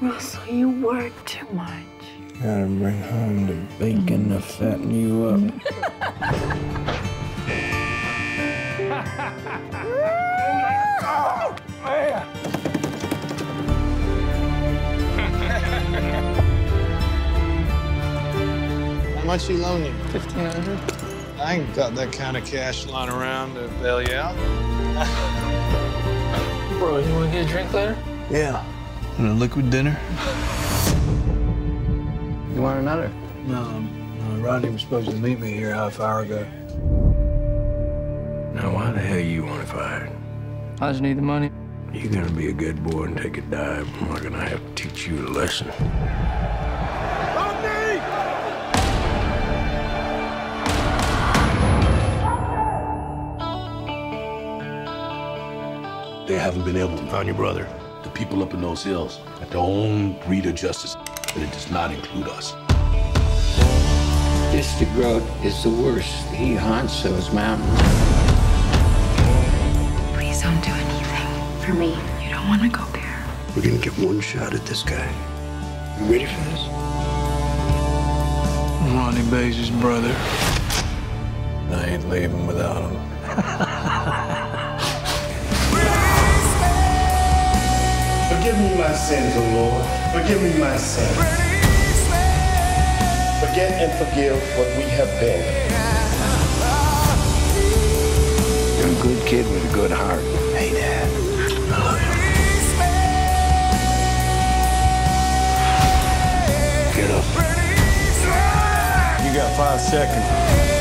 Russell, you work too much. Gotta bring home the bacon to fatten you up. Oh, man. How much he loan you? 1,500. I ain't got that kind of cash lying around to bail you out. Bro, you want to get a drink later? Yeah. And a liquid dinner? You want another? No, Rodney was supposed to meet me here a half hour ago. Now, why the hell you want it fired? I just need the money. You gonna be a good boy and take a dive, or I'm gonna have to teach you a lesson. They haven't been able to find your brother. The people up in those hills have their own breed of justice, but it does not include us. Mr. Grote is the worst. He haunts those mountains. Please don't do anything for me. You don't want to go there. We're gonna get one shot at this guy. You ready for this? Ronnie Baze's brother. I ain't leaving without him. Forgive me my sins, O Lord. Forgive me my sins. Forget and forgive what we have been. You're a good kid with a good heart. Hey, Dad. I love you. Get up. You got 5 seconds.